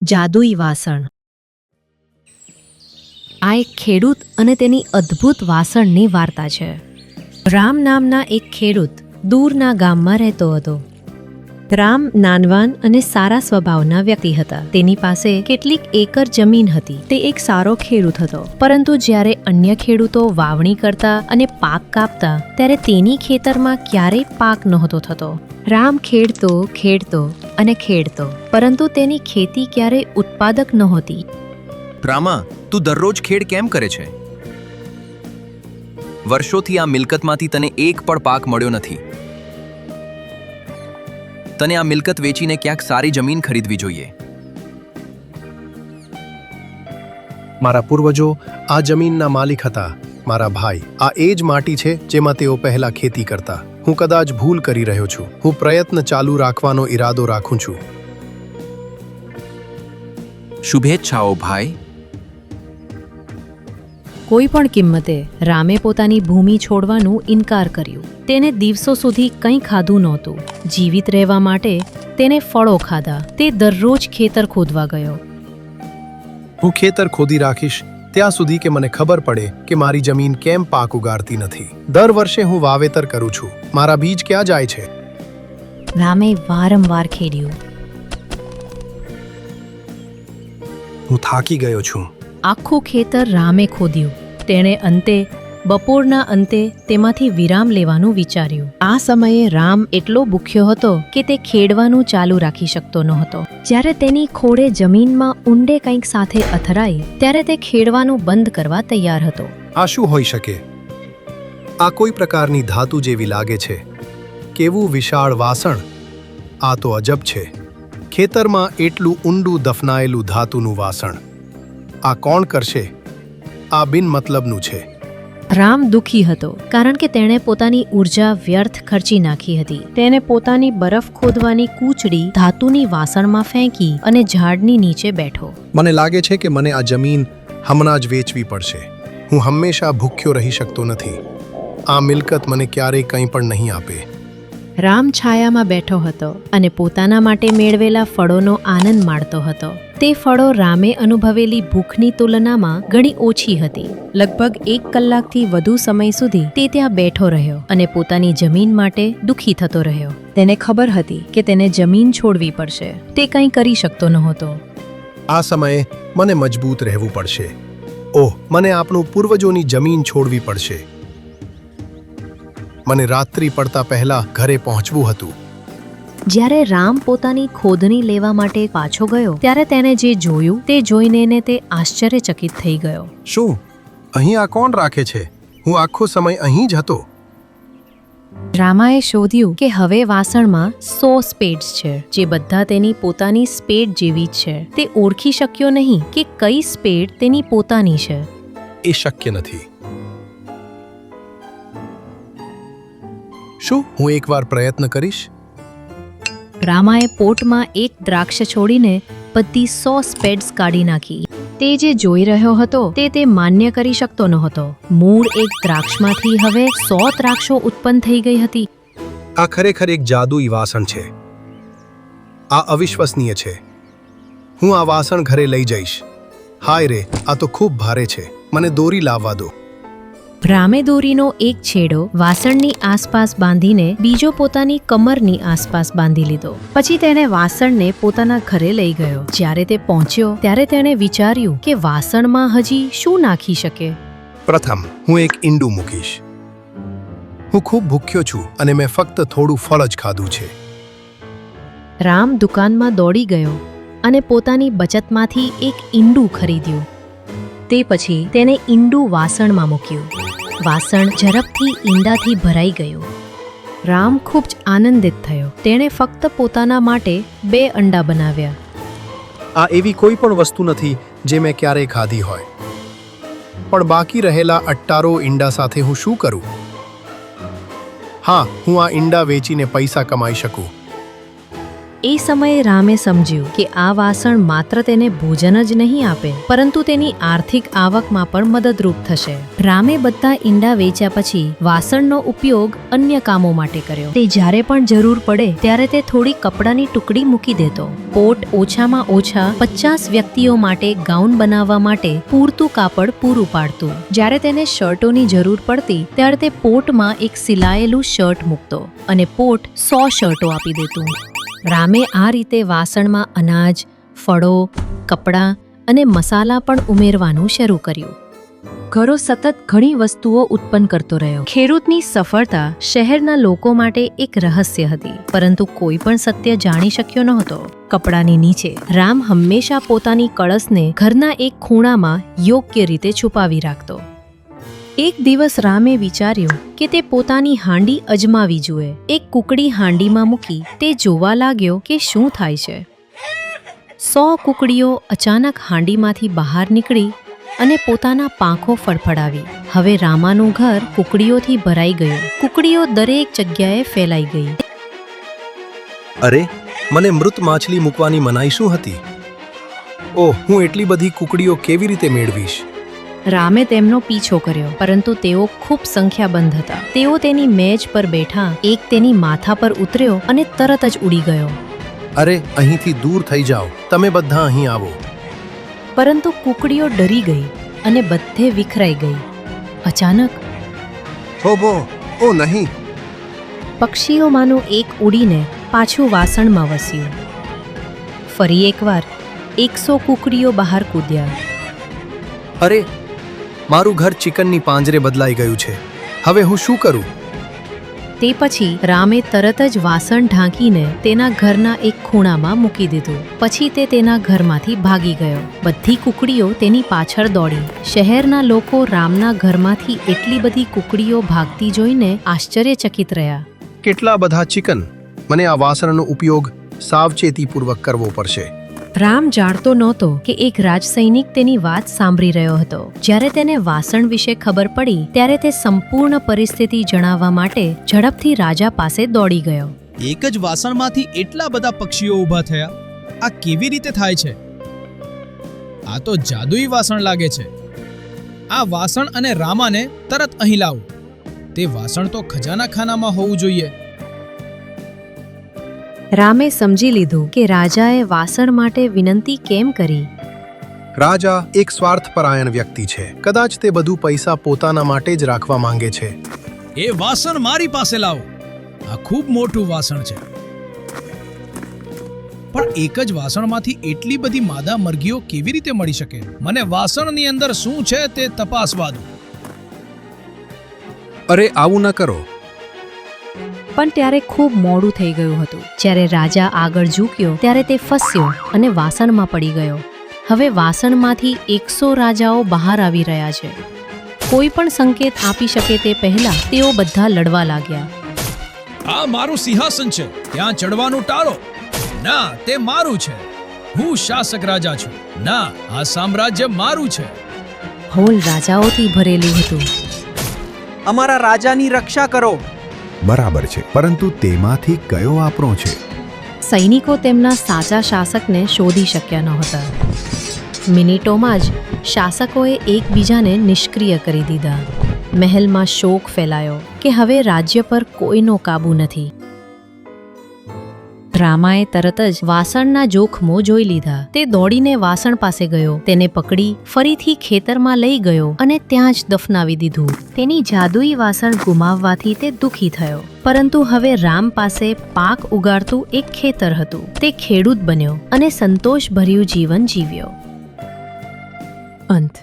જાદુઈ વાસણ. આ એક ખેડૂત અને તેની અદ્ભુત વાસણની વાર્તા છે. રામ નામના એક ખેડૂત દૂરના ગામમાં રહેતો હતો. રામ નાનવાન અને સારા સ્વભાવના વ્યક્તિ હતા. તેની પાસે કેટલીક એકર જમીન હતી. તે એક સારો ખેડૂત હતો. પરંતુ જ્યારે અન્ય ખેડૂતો વાવણી કરતા અને પાક કાપતા ત્યારે તેની ખેતરમાં ક્યારેય પાક નહોતો થતો. રામ ખેડતો અને ખેડતો, પરંતુ તેની ખેતી ક્યારેય ઉત્પાદક નહોતી. રામા, તું દરરોજ ખેડ કેમ કરે છે? વર્ષોથી આ મિલકતમાંથી તને એક પણ પાક મળ્યો નથી. તને આ મિલકત વેચીને ક્યાંક સારી જમીન ખરીદવી જોઈએ. મારા પૂર્વજો આ જમીનના માલિક હતા. મારા ભાઈ, આ એ જ માટી છે જેમાં તેઓ પહેલા ખેતી કરતા. હું કદાચ ભૂલ કરી રહ્યો છું. હું પ્રયત્ન ચાલુ રાખવાનો ઈરાદો રાખું છું. શુભેચ્છાઓ ભાઈ. કોઈ પણ કિંમતે રામે પોતાની ભૂમિ છોડવાનું ઇનકાર કર્યું. તેને દિવસો સુધી કંઈ ખાધું નહોતું. જીવિત રહેવા માટે તેને ફળો ખાધા. તે દરરોજ ખેતર ખોદવા ગયો. હું ખેતર ખોદી રાખીશ ત્યાં સુધી કે મને ખબર પડે કે મારી જમીન કેમ પાક ઉગાડતી નથી. દર વર્ષે હું વાવેતર કરું છું. મારા બીજ ક્યાં જાય છે? રામે વારંવાર ખેડ્યું. હું થાકી ગયો છું. આખું ખેતર રામે ખોદ્યું. તેણે અંતે બપોરના અંતે તેમાંથી વિરામ લેવાનું વિચાર્યું. આ સમયે રામ એટલો ભૂખ્યો હતો કે તે ખેડવાનું ચાલુ રાખી શકતો નહોતો. જ્યારે તેની ખોળે જમીનમાં ઊંડે કંઈક સાથે અથડાઈ ત્યારે તે ખેડવાનું બંધ કરવા તૈયાર હતો. આ શું હોઈ શકે? આ કોઈ પ્રકારની ધાતુ જેવી લાગે છે. કેવું વિશાળ વાસણ! આ તો અજબ છે. ખેતરમાં એટલું ઊંડું દફનાયેલું ધાતુનું વાસણ. આ કોણ કરશે? આ બિનમતલબનું છે. રામ દુઃખી હતો કારણ કે તેણે પોતાની ઊર્જા વ્યર્થ ખર્ચી નાખી હતી. તેને પોતાની બરફ ખોદવાની કૂચડી ધાતુની વાસણમાં ફેંકી અને ઝાડની નીચે બેઠો. મને લાગે છે કે મને આ જમીન હમણાં જ વેચવી પડશે. હું હંમેશા ભૂખ્યો રહી શકતો નથી. આ મિલકત મને ક્યારેય કંઈ પણ નહીં આપે. રામ છાયામાં બેઠો હતો અને પોતાના માટે મેળવેલા ફળોનો આનંદ માણતો હતો. તે ફળો રામે અનુભવેલી ભૂખની તુલનામાં ઘણી ઓછી હતી. લગભગ 1 કલાકથી વધુ સમય સુધી તે ત્યાં બેઠો રહ્યો અને પોતાની જમીન માટે દુઃખી થતો રહ્યો. તેને ખબર હતી કે તેને જમીન છોડવી પડશે. તે કંઈ કરી શકતો નહોતો. આ સમયે મને મજબૂત રહેવું પડશે. ઓહ, મને આપણું પૂર્વજોની જમીન છોડવી પડશે. મને રાત્રિ પડતા પહેલા ઘરે પહોંચવું હતું. જ્યારે રામ પોતાની ખોદણી લેવા માટે પાછો ગયો ત્યારે તેને જે જોયું તે જોઈને તે આશ્ચર્યચકિત થઈ ગયો. શું અહીં આ કોણ રાખે છે? હું આખો સમય અહીં જ હતો. રામાએ શોધ્યું કે હવે વાસણમાં 100 સ્પેડ્સ છે, જે બધા તેની પોતાની સ્પેડ જેવી જ છે. તે ઓળખી શક્યો નહીં કે કઈ સ્પેડ તેની પોતાની છે. એ શક્ય નથી. શું હું એકવાર પ્રયત્ન કરીશ? રામાએ પોટમાં એક દ્રાક્ષ છોડીને બધી 100 સ્પેડ્સ કાઢી નાખી. તે જે જોઈ રહ્યો હતો તે માન્ય કરી શકતો નહોતો. મૂળ એક દ્રાક્ષમાંથી હવે 100 દ્રાક્ષો ઉત્પન્ન થઈ ગઈ હતી. આ ખરેખર એક જાદુઈ વાસણ છે. આ અવિશ્વસનીય છે. હું આ વાસણ ઘરે લઈ જઈશ. હાય રે, આ તો ખૂબ ભારે છે. મને દોરી લાવવા દો. રામે દોરીનો એક છેડો વાસણની આસપાસ બાંધીને બીજો પોતાની કમરની આસપાસ બાંધી લીધો. પછી તેણે વાસણને પોતાના ઘરે લઈ ગયો. જ્યારે તે પહોંચ્યો ત્યારે તેણે વિચાર્યું કે વાસણમાં હજી શું નાખી શકે. પ્રથમ હું એક ઈંડું મૂકીશ. હું ખૂબ ભૂખ્યો છું અને મેં ફક્ત થોડું ફળ જ ખાધું છે. રામ દુકાનમાં દોડી ગયો અને પોતાની બચતમાંથી એક ઈંડું ખરીદ્યું. તે પછી તેને ઈંડું વાસણમાં મૂક્યું. વાસણ ઝડપથી ઈંડાથી ભરાઈ ગયું. રામ ખૂબ જ આનંદિત થયો. તેણે ફક્ત પોતાના માટે 2 અંડા બનાવ્યા. આ એવી કોઈ પણ વસ્તુ નથી જે મેં ક્યારેય ખાધી હોય. પણ બાકી રહેલા 18 ઈંડા સાથે હું શું કરું? હા, હું આ ઈંડા વેચીને પૈસા કમાઈ શકું. એ સમયે રામે સમજ્યું કે આ વાસણ માત્ર તેને ભોજન જ નહીં આપે, પરંતુ તેની આર્થિક આવકમાં પણ મદદરૂપ થશે. રામે બધા ઈંડા વેચ્યા પછી વાસણનો ઉપયોગ અન્ય કામો માટે કર્યો. તે જ્યારે પણ જરૂર પડે ત્યારે તે થોડી કપડાની ટુકડી મૂકી દેતો. પોટ ઓછામાં ઓછા 50 વ્યક્તિઓ માટે ગાઉન બનાવવા માટે પૂરતું કાપડ પૂરું પાડતું. જ્યારે તેને શર્ટોની જરૂર પડતી ત્યારે તે પોટમાં એક સિલાયેલું શર્ટ મૂકતો અને પોટ 100 શર્ટો આપી દેતું. રામે આ રીતે વાસણમાં અનાજ, ફળો, કપડાં અને મસાલા પણ ઉમેરવાનું શરૂ કર્યું. ઘરો સતત ઘણી વસ્તુઓ ઉત્પન્ન કરતો રહ્યો. ખેડૂતની સફળતા શહેરના લોકો માટે એક રહસ્ય હતી, પરંતુ કોઈ પણ સત્ય જાણી શક્યો નહોતો. કપડાની નીચે રામ હંમેશા પોતાની કળશને ઘરના એક ખૂણામાં યોગ્ય રીતે છુપાવી રાખતો. એક દિવસ રામે વિચાર્યું કે તે પોતાની હાંડી અજમાવી જુએ. એક કુકડી હાંડીમાં મૂકી તે જોવા લાગ્યો કે શું થાય છે. 100 કુકડીઓ અચાનક હાંડીમાંથી બહાર નીકળી અને પોતાના પાંખો ફડફડાવી. હવે રામાનું ઘર કુકડીઓથી ભરાઈ ગયું. કુકડીઓ દરેક જગ્યાએ ફેલાઈ ગઈ. અરે, મને મૃત માછલી મૂકવાની મનાઈ શું હતી? ઓહ, હું એટલી બધી કુકડીઓ કેવી રીતે મેળવીશ? રામે તેમનો પીછો કર્યો, પરંતુ તેઓ ખૂબ સંખ્યાબંધ હતા. તેઓ તેની મેજ પર બેઠા. એક તેની માથા પર ઉતર્યો અને તરત જ ઉડી ગયો. અરે, અહીંથી દૂર થઈ જાઓ, તમે બધા અહીં આવો. પરંતુ કુકડીઓ ડરી ગઈ અને બધે વિખરાઈ ગઈ. અચાનક થોભો, ઓ નહીં! પક્ષીઓમાંનું એક ઉડીને પાછું વાસણમાં વસ્યું. ફરી એકવાર 100 કુકડીઓ બહાર કૂદ્યા. અરે, મારું ઘર ચિકનની પાંજરે બદલાઈ ગયું છે. હવે હું શું કરું? તે પછી રામે તરત જ વાસણ ઢાંકીને તેના ઘરના એક ખૂણામાં મૂકી દીધું. પછી તે તેના ઘરમાંથી ભાગી ગયો. બધી કુકડીઓ તેની પાછળ દોડી. શહેરના લોકો રામના ઘરમાંથી એટલી બધી કુકડીઓ ભાગતી જોઈને આશ્ચર્યચકિત રહ્યા. કેટલા બધા ચિકન! મને આ વાસણનો ઉપયોગ સાવચેતીપૂર્વક કરવો પડશે. રામ જાણતો નહોતો કે એક રાજસૈનિક તેની વાત સાંભળી રહ્યો હતો. જ્યારે તેને વાસણ વિશે ખબર પડી ત્યારે તે સંપૂર્ણ પરિસ્થિતિ જણાવવા માટે ઝડપથી રાજા પાસે દોડી ગયો. એક જ વાસણમાંથી એટલા બધા પક્ષીઓ ઊભા થયા. આ કેવી રીતે થાય છે? આ તો જાદુઈ વાસણ લાગે છે. આ વાસણ અને રામાને તરત અહીં લાવો. તે વાસણ તો ખજાના ખાનામાં હોવું જોઈએ. રામે સમજી લીધું કે રાજાએ વાસણ માટે વિનંતી કેમ કરી. રાજા એક સ્વાર્થપરાયણ વ્યક્તિ છે. કદાચ તે બધું પૈસા પોતાના માટે જ રાખવા માંગે છે. એ વાસણ મારી પાસે લાવો. આ ખૂબ મોટું વાસણ છે. પણ એક જ વાસણમાંથી એટલી બધી માદા મરઘીઓ કેવી રીતે મળી શકે? મને વાસણની અંદર શું છે તે તપાસવા દો. અરે, આવું ન કરો. પણ ત્યારે ખૂબ મોડું થઈ ગયું હતું. જ્યારે રાજા આગળ ઝૂક્યો ત્યારે તે ફસ્યો અને વાસણમાં પડી ગયો. હવે વાસણમાંથી 100 રાજાઓ બહાર આવી રહ્યા છે. કોઈ પણ સંકેત આપી શકે તે પહેલા તેઓ બધા લડવા લાગ્યા. આ મારું સિંહાસન છે, ત્યાં ચડવાનું ટાળો. ના, તે મારું છે. હું શાસક રાજા છું. ના, આ સામ્રાજ્ય મારું છે. હોલ રાજાઓથી ભરેલું હતું. અમારા રાજાની રક્ષા કરો. બરાબર છે, પરંતુ તેમાંથી કયો આપણો છે? સૈનિકો તેમના સાચા શાસકને શોધી શક્યા નહોતા. મિનિટોમાં જ શાસકોએ એકબીજાને નિષ્ક્રિય કરી દીધા. મહેલમાં શોક ફેલાયો કે હવે રાજ્ય પર કોઈનો કાબૂ નથી. રામાએ તરત જ વાસણના જોખમો જોઈ લીધા. તે દોડીને વાસણ પાસે ગયો, તેને પકડી ફરીથી ખેતરમાં લઈ ગયો અને ત્યાં જ દફનાવી દીધું. તેની જાદુઈ વાસણ ગુમાવવાથી તે દુઃખી થયો, પરંતુ હવે રામ પાસે પાક ઉગાડતું એક ખેતર હતું. તે ખેડૂત બન્યો અને સંતોષભર્યું જીવન જીવ્યો. અંત.